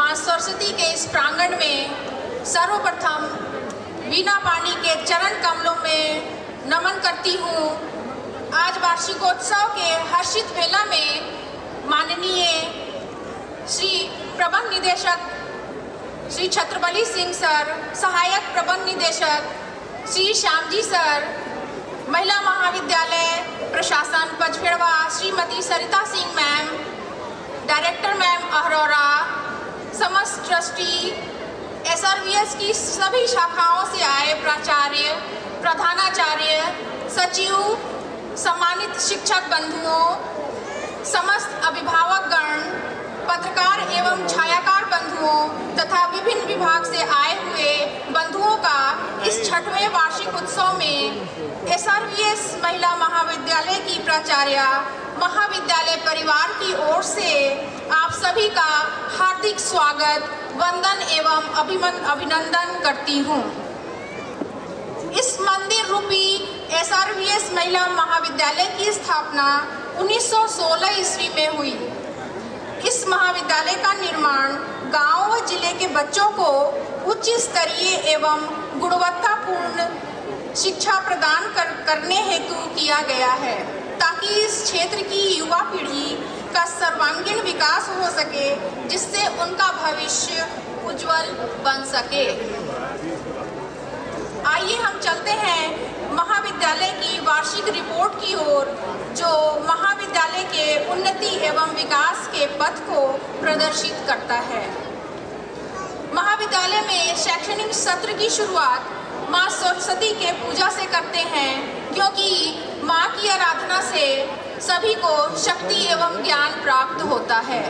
माँ सरस्वती के इस प्रांगण में सर्वप्रथम वीणा पानी के चरण कमलों में नमन करती हूँ। आज वार्षिकोत्सव के हर्षित मेला में माननीय श्री प्रबंध निदेशक श्री छत्रबली सिंह सर, सहायक प्रबंध निदेशक श्री श्यामजी सर, महिला महाविद्यालय प्रशासन Pachpedwa Shrimati Sarita Singh ma'am, director ma'am अहरोरा, समस्त ट्रस्टी, SRVS की सभी शाखाओं से आए प्राचार्य, प्रधानाचार्य, सचिव, सम्मानित शिक्षक बंधुओं, समस्त अभिभावकगण, पत्रकार एवं छायाकार बंधुओं तथा विभिन्न विभाग से आए हुए बंधुओं का इस 6वें वार्षिक उत्सव में SRVS महिला महाविद्यालय की प्राचार्य, महाविद्यालय परिवार की ओर से आप सभी का हार्दिक स्वागत, वंदन एवं अभिनंदन करती हूँ। इस मंदिर रूपी SRVS महिला महाविद्यालय की स्थापना 1916 ईस्वी में हुई। इस महाविद्यालय का निर्माण गांव व जिले के बच्चों को उच्च स्तरीय एवं गुणवत्तापूर्ण शिक्षा प्रदान करने हेतु किया गया है, ताकि इस क्षेत्र की युवा पीढ़ी का सर्वांगीण विकास हो सके, जिससे उनका भविष्य उज्जवल बन सके। आइए हम चलते हैं महाविद्यालय की वार्षिक रिपोर्ट की ओर, जो महाविद्यालय के उन्नति एवं विकास के पथ को प्रदर्शित करता है। महाविद्यालय में शैक्षणिक सत्र की शुरुआत माँ सरस्वती के पूजा से करते हैं, क्योंकि माँ की आराधना से सभी को शक्ति एवं ज्ञान प्राप्त होता है।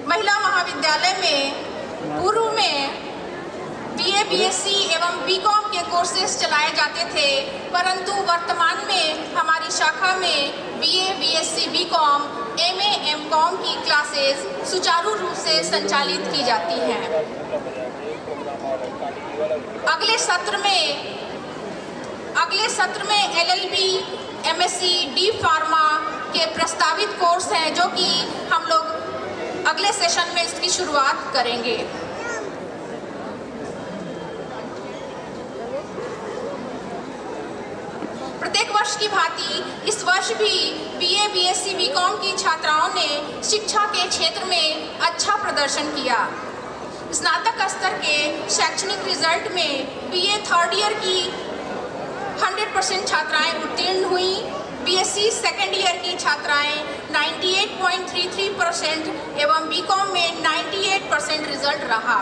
महिला महाविद्यालय में पूर्व में BA, BSc एवं BCom के कोर्सेज चलाए जाते थे, परंतु वर्तमान में हमारी शाखा में BA, BSc, BCom, MA, MCom की क्लासेस सुचारू रूप से संचालित की जाती हैं। अगले सत्र में LLB, MSc, D Pharma के प्रस्तावित कोर्स हैं, जो कि हम लोग अगले सेशन में इसकी शुरुआत करेंगे। प्रत्येक वर्ष की भांति इस वर्ष भी BA, BSc, BCom की छात्राओं ने शिक्षा के क्षेत्र में अच्छा प्रदर्शन किया। स्नातक स्तर के शैक्षणिक रिजल्ट में BA थर्ड ईयर की 100% छात्राएं उत्तीर्ण हुई। BSc सेकेंड ईयर की छात्राएं 98.33% एवं BCom में 98% रिजल्ट रहा।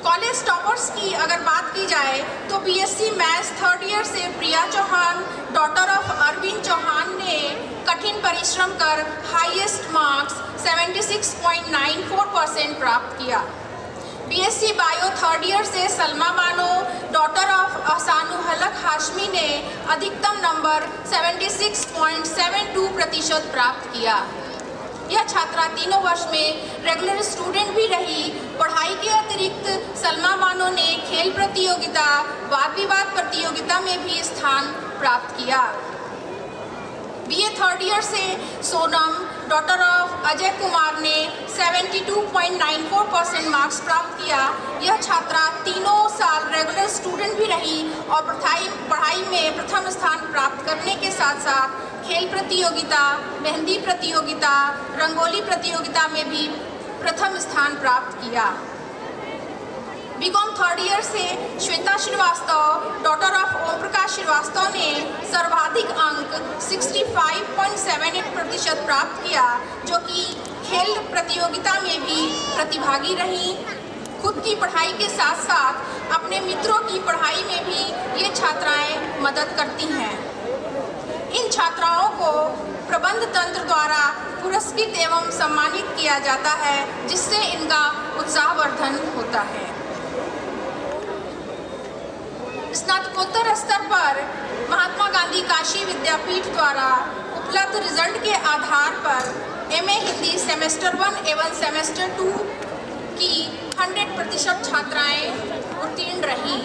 कॉलेज टॉपर्स की अगर बात की जाए तो BSc मैथ्स थर्ड ईयर से प्रिया चौहान, डॉटर ऑफ अरविंद चौहान, ने कठिन परिश्रम कर हाईएस्ट मार्क्स 76.94% प्राप्त किया। BSc बायो थर्ड ईयर से सलमा बानो, डॉटर ऑफ अहसानु हलक हाशमी, ने अधिकतम नंबर 76.72% प्राप्त किया। यह छात्रा तीनों वर्ष में रेगुलर स्टूडेंट भी रही। पढ़ाई के अतिरिक्त सलमा बानो ने खेल प्रतियोगिता, वाद विवाद प्रतियोगिता में भी स्थान प्राप्त किया। BA थर्ड ईयर से सोनम, डॉटर ऑफ अजय कुमार, ने 72.94% मार्क्स प्राप्त किया। यह छात्रा तीनों साल रेगुलर स्टूडेंट भी रही और पढ़ाई में प्रथम स्थान प्राप्त करने के साथ साथ खेल प्रतियोगिता, मेहंदी प्रतियोगिता, रंगोली प्रतियोगिता में भी प्रथम स्थान प्राप्त किया। BCom थर्ड ईयर से श्वेता श्रीवास्तव, डॉटर ऑफ ओम प्रकाश श्रीवास्तव, ने सर्वाधिक अंक 65.78% प्राप्त किया, जो कि खेल प्रतियोगिता में भी प्रतिभागी रही। खुद की पढ़ाई के साथ साथ अपने मित्रों की पढ़ाई में भी ये छात्राएं मदद करती हैं। इन छात्राओं को प्रबंध तंत्र द्वारा पुरस्कृत एवं सम्मानित किया जाता है, जिससे इनका उत्साहवर्धन होता है। स्नातकोत्तर स्तर पर महात्मा गांधी काशी विद्यापीठ द्वारा उपलब्ध रिजल्ट के आधार पर MA हिंदी सेमेस्टर 1 एवं सेमेस्टर 2 की 100% छात्राएं उत्तीर्ण रहीं।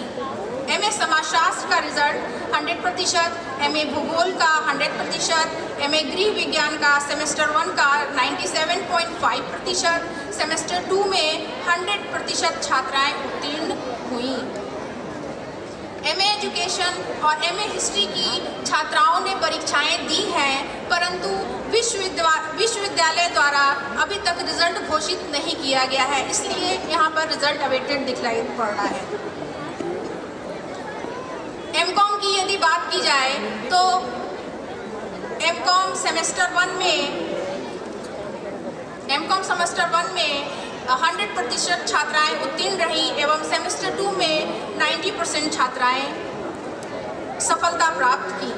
MA समाजशास्त्र का रिजल्ट 100%, MA भूगोल का 100%, MA गृह विज्ञान का सेमेस्टर 1 का 97.5%, सेमेस्टर 2 में 100% छात्राएं उत्तीर्ण हुई। एमए एजुकेशन और एमए हिस्ट्री की छात्राओं ने परीक्षाएं दी हैं, परंतु विश्वविद्यालय द्वारा अभी तक रिजल्ट घोषित नहीं किया गया है, इसलिए यहाँ पर रिजल्ट अवेटेड दिखलाई पड़ रहा है। एमकॉम की यदि बात की जाए तो एमकॉम सेमेस्टर 1 में 100% छात्राएं उत्तीर्ण रहीं एवं सेमेस्टर 2 में 90% छात्राएं सफलता प्राप्त की।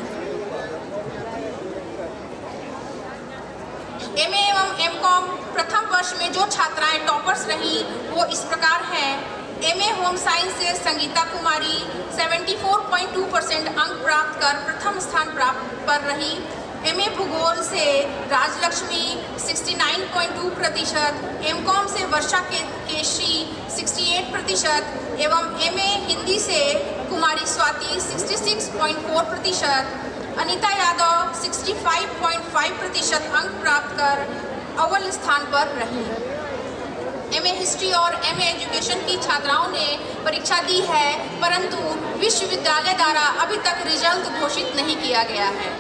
एमए एवं एमकॉम प्रथम वर्ष में जो छात्राएं टॉपर्स रहीं वो इस प्रकार हैं। एमए होम साइंस से संगीता कुमारी 74.2% अंक प्राप्त कर प्रथम स्थान प्राप्त कर रही। एमए भूगोल से राजलक्ष्मी 69.2%, एमकॉम से वर्षा केशरी 68% एवं एमए हिंदी से कुमारी स्वाति 66.4%, अनीता यादव 65.5% अंक प्राप्त कर अव्वल स्थान पर रही। एमए हिस्ट्री और एमए एजुकेशन की छात्राओं ने परीक्षा दी है, परंतु विश्वविद्यालय द्वारा अभी तक रिजल्ट घोषित नहीं किया गया है।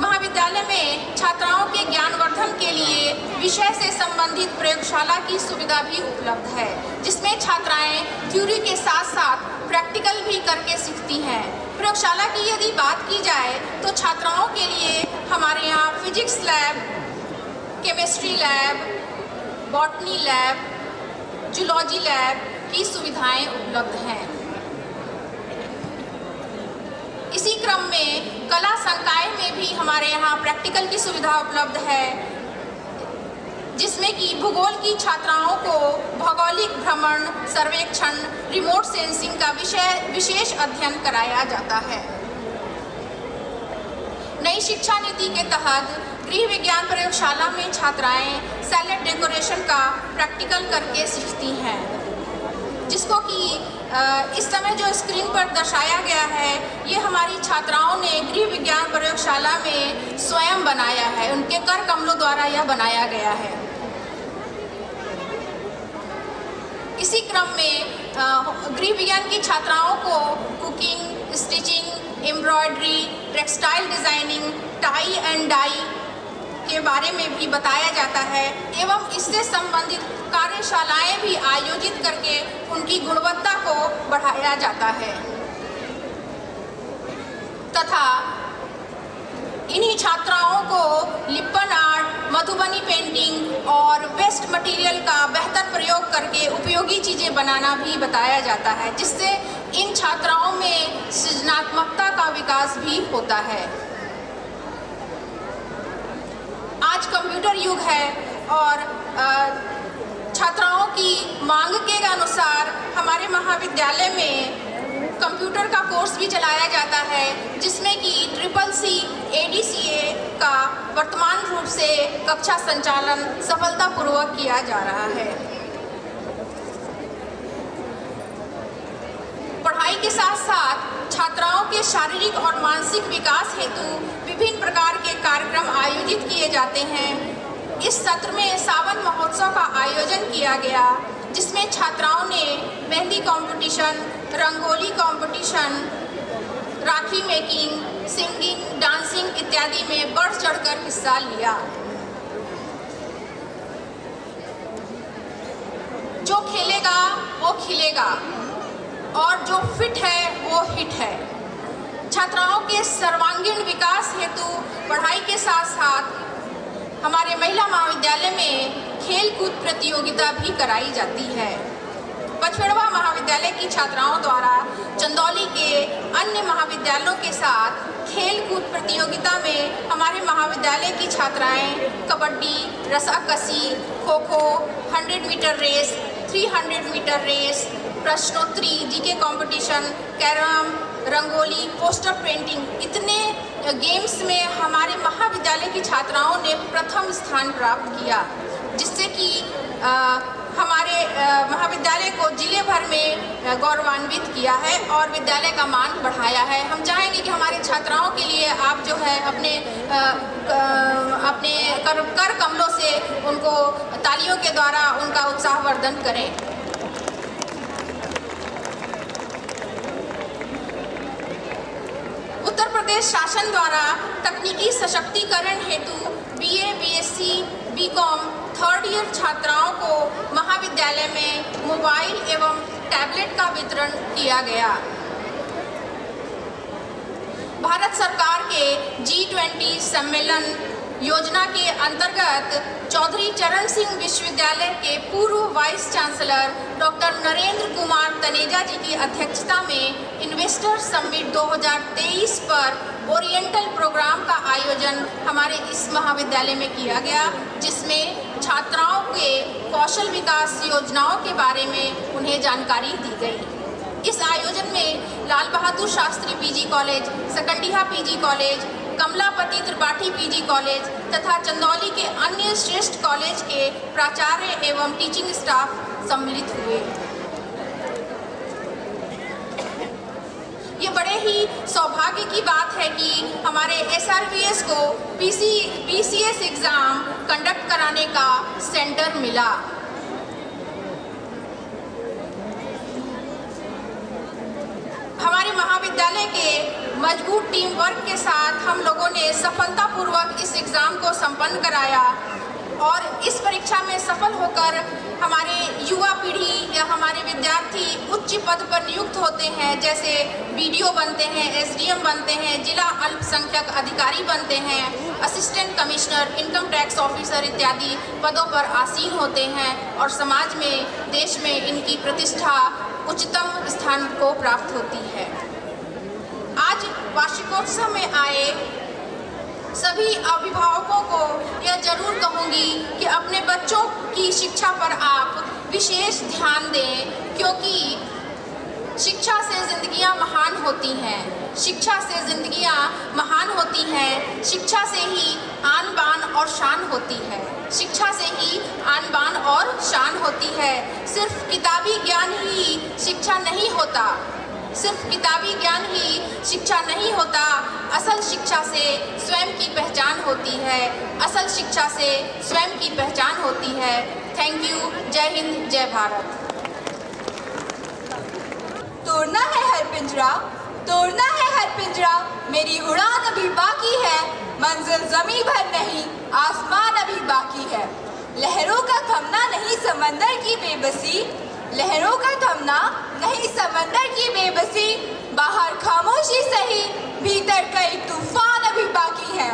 महाविद्यालय में छात्राओं के ज्ञानवर्धन के लिए विषय से संबंधित प्रयोगशाला की सुविधा भी उपलब्ध है, जिसमें छात्राएं थ्योरी के साथ साथ प्रैक्टिकल भी करके सीखती हैं। प्रयोगशाला की यदि बात की जाए तो छात्राओं के लिए हमारे यहाँ physics lab, chemistry lab, botany lab, zoology lab की सुविधाएं उपलब्ध हैं। इसी क्रम में कला संकाय में भी हमारे यहाँ प्रैक्टिकल की सुविधा उपलब्ध है, जिसमें कि भूगोल की छात्राओं को भौगोलिक भ्रमण, सर्वेक्षण, रिमोट सेंसिंग का विशेष अध्ययन कराया जाता है। नई शिक्षा नीति के तहत गृह विज्ञान प्रयोगशाला में छात्राएं सैलेड डेकोरेशन का प्रैक्टिकल करके सीखती हैं, जिसको कि इस समय जो स्क्रीन पर दर्शाया गया है ये हमारी छात्राओं ने गृह विज्ञान प्रयोगशाला में स्वयं बनाया है, उनके कर कमलों द्वारा यह बनाया गया है। इसी क्रम में गृह विज्ञान की छात्राओं को cooking, stitching, embroidery, textile designing, tie and dye के बारे में भी बताया जाता है एवं इससे संबंधित कार्यशालाएं भी आयोजित करके उनकी गुणवत्ता को बढ़ाया जाता है तथा इन्हीं छात्राओं को लिप्पन आर्ट, मधुबनी पेंटिंग और वेस्ट मटेरियल का बेहतर प्रयोग करके उपयोगी चीज़ें बनाना भी बताया जाता है, जिससे इन छात्राओं में सृजनात्मकता का विकास भी होता है। आज कंप्यूटर युग है और छात्राओं की मांग के अनुसार हमारे महाविद्यालय में कंप्यूटर का कोर्स भी चलाया जाता है, जिसमें कि CCC ADCA का वर्तमान रूप से कक्षा संचालन सफलतापूर्वक किया जा रहा है। पढ़ाई के साथ साथ छात्राओं के शारीरिक और मानसिक विकास हेतु विभिन्न प्रकार के कार्यक्रम आयोजित किए जाते हैं। इस सत्र में सावन महोत्सव का आयोजन किया गया, जिसमें छात्राओं ने मेहंदी कंपटीशन, रंगोली कंपटीशन, राखी मेकिंग, सिंगिंग, डांसिंग इत्यादि में बढ़ चढ़कर हिस्सा लिया। जो खेलेगा वो खिलेगा और जो फिट है वो हिट है। छात्राओं के सर्वांगीण विकास हेतु पढ़ाई के साथ साथ हमारे महिला महाविद्यालय में खेल कूद प्रतियोगिता भी कराई जाती है। पचपेड़वा महाविद्यालय की छात्राओं द्वारा चंदौली के अन्य महाविद्यालयों के साथ खेल कूद प्रतियोगिता में हमारे महाविद्यालय की छात्राएं kabaddi, रस्साकसी, kho kho, 100 metre race, 300 metre race, प्रश्नोत्तरी, GK competition, carrom, rangoli, poster painting इतने गेम्स में हमारे महाविद्यालय की छात्राओं ने प्रथम स्थान प्राप्त किया, जिससे कि हमारे महाविद्यालय को जिले भर में गौरवान्वित किया है और विद्यालय का मान बढ़ाया है। हम चाहेंगे कि हमारे छात्राओं के लिए आप जो है अपने कर कमलों से उनको तालियों के द्वारा उनका उत्साहवर्धन करें। उत्तर प्रदेश शासन द्वारा तकनीकी सशक्तिकरण हेतु BA, BSc, BCom third year छात्राओं को महाविद्यालय में मोबाइल एवं टैबलेट का वितरण किया गया। भारत सरकार के G20 सम्मेलन योजना के अंतर्गत चौधरी चरण सिंह विश्वविद्यालय के पूर्व vice chancellor doctor Narendra Kumar Taneja ji की अध्यक्षता में इन्वेस्टर समिट 2023 पर ओरिएंटल प्रोग्राम का आयोजन हमारे इस महाविद्यालय में किया गया, जिसमें छात्राओं के कौशल विकास योजनाओं के बारे में उन्हें जानकारी दी गई। इस आयोजन में Lal Bahadur Shastri PG college, Sakaldiha PG college, Kamalapati Tripathi PG college तथा चंदौली के अन्य श्रेष्ठ कॉलेज के प्राचार्य एवं टीचिंग स्टाफ सम्मिलित हुए। ये बड़े ही सौभाग्य की बात है कि हमारे SRVS को PCS एग्ज़ाम कंडक्ट कराने का सेंटर मिला। हमारे महाविद्यालय के मजबूत टीम वर्क के साथ हम लोगों ने सफलतापूर्वक इस एग्ज़ाम को संपन्न कराया और इस परीक्षा में सफल होकर हमारे युवा पीढ़ी या हमारे विद्यार्थी उच्च पद पर नियुक्त होते हैं, जैसे BDO बनते हैं, SDM बनते हैं, जिला अल्पसंख्यक अधिकारी बनते हैं, assistant commissioner, income tax officer इत्यादि पदों पर आसीन होते हैं और समाज में, देश में इनकी प्रतिष्ठा उच्चतम स्थान को प्राप्त होती है। आज वार्षिकोत्सव में आए सभी अभिभावकों को यह जरूर कहूँगी कि अपने बच्चों की शिक्षा पर आप विशेष ध्यान दें, क्योंकि शिक्षा से ज़िंदगियाँ महान होती हैं। शिक्षा से ज़िंदगियाँ महान होती हैं। शिक्षा से ही आन बान और शान होती है। शिक्षा से ही आन बान और शान होती है। सिर्फ किताबी ज्ञान ही शिक्षा नहीं होता। सिर्फ किताबी ज्ञान ही शिक्षा नहीं होता। असल शिक्षा से स्वयं की पहचान होती है। असल शिक्षा से स्वयं की पहचान होती है। Thank you. जय हिंद, जय भारत। तोड़ना है हर पिंजरा, तोड़ना है हर पिंजरा, मेरी उड़ान अभी बाकी है, मंजिल जमीन भर नहीं, आसमान अभी बाकी है। लहरों का थमना नहीं समंदर की बेबसी, लहरों का थमना नहीं समंदर की बेबसी, बाहर खामोशी सही, भीतर कई तूफान अभी बाकी है।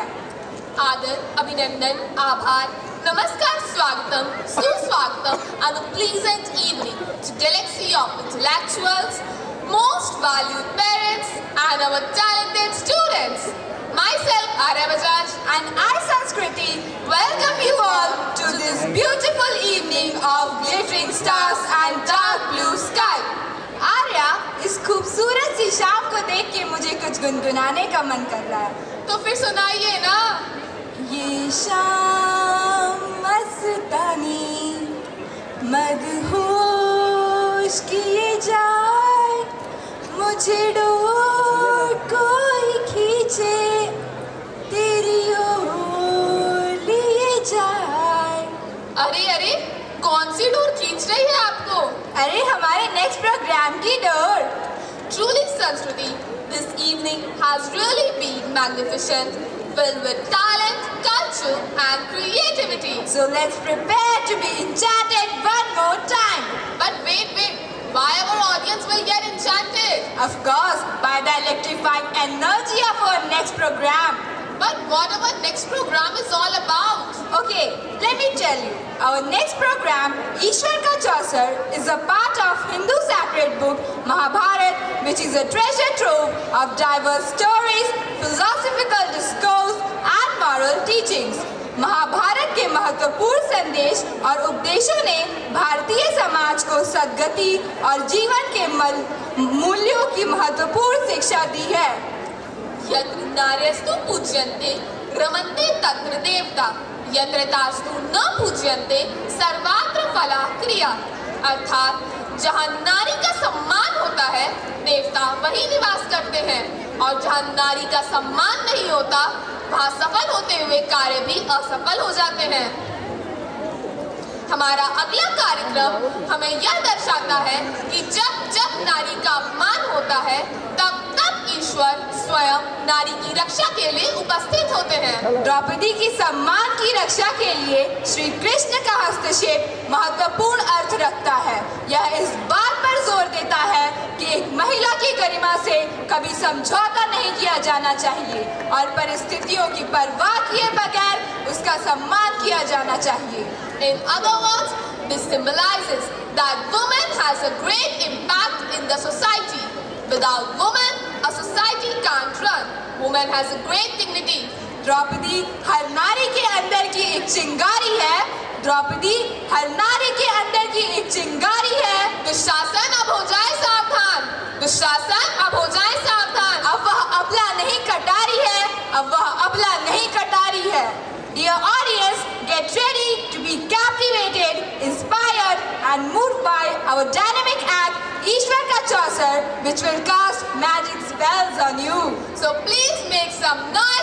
आदर, अभिनंदन, आभार, नमस्कार, स्वागतम, सुस्वागतम and a pleasant evening to galaxy of intellectuals, most valued parents and our talented students. Myself, Arya Bajaj, And I, Sanskriti, welcome you all to this beautiful evening of glittering stars and dark blue sky. Arya, इस खूबसूरत सी शाम को देख के मुझे कुछ गुनगुनाने का मन कर रहा है। तो फिर सुनाइए ना। ये शाम मस्तानी मदहोश किए जाए, मुझे डोर कोई खींचे तेरी ओर लिए जाए। अरे अरे, कौन सी डोर खींच रही है आपको? अरे हमारे नेक्स्ट प्रोग्राम की door. Truly, Sanskriti, this evening has really been magnificent, filled with talent, culture and creativity. So let's prepare to be enchanted one more time. But wait, why our audience will get enchanted? Of course, by the electrifying energy of our next program. But what our next program is all about? Okay, let me tell you. Our next program, Ishwar Ka Chausar, is a part of Hindu sacred book Mahabharata, which is a treasure trove of diverse stories, philosophical discourse and moral teachings. Mahabharata के महत्वपूर्ण संदेश और उपदेशों ने भारतीय समाज को सद्गति और जीवन के मूल्यों की महत्वपूर्ण शिक्षा दी है। यत्र नार्यस्तु पूज्यन्ते रमन्ते तत्र देवता, यत्र तास्तु न पूज्यन्ते सर्वात्र फला क्रिया, अर्थात जहाँ नारी का सम्मान होता है देवता वही निवास करते हैं, और जहाँ नारी का सम्मान नहीं होता वहाँ सफल होते हुए कार्य भी असफल हो जाते हैं। हमारा अगला कार्यक्रम हमें यह दर्शाता है कि जब जब नारी का अपमान होता है तब तब ईश्वर स्वयं नारी की रक्षा के लिए उपस्थित होते हैं। द्रौपदी की सम्मान की रक्षा के लिए श्री कृष्ण का हस्तक्षेप महत्वपूर्ण अर्थ रखता है। यह इस बात पर जोर देता है कि एक महिला की गरिमा से कभी समझौता नहीं किया जाना चाहिए और परिस्थितियों की परवाह किए बगैर उसका सम्मान किया जाना चाहिए। In other words, this symbolizes that woman has a great impact in the society. Without woman, a society can't run. Woman has a great dignity. Draupadi हर नारी के अंदर की एक चिंगारी है। द्रौपदी हर नारी के अंदर की एक चिंगारी है। दुशासन अब हो जाए सावधान, दुशासन अब हो जाए सावधान। अब वह अबला नहीं कटारी है, अब वह अबला नहीं कटारी है। Dear audience, get ready to be captivated, inspired and moved by our dynamic act Ishwar Ka Chausar, which will cast magic spells on you. So please make some noise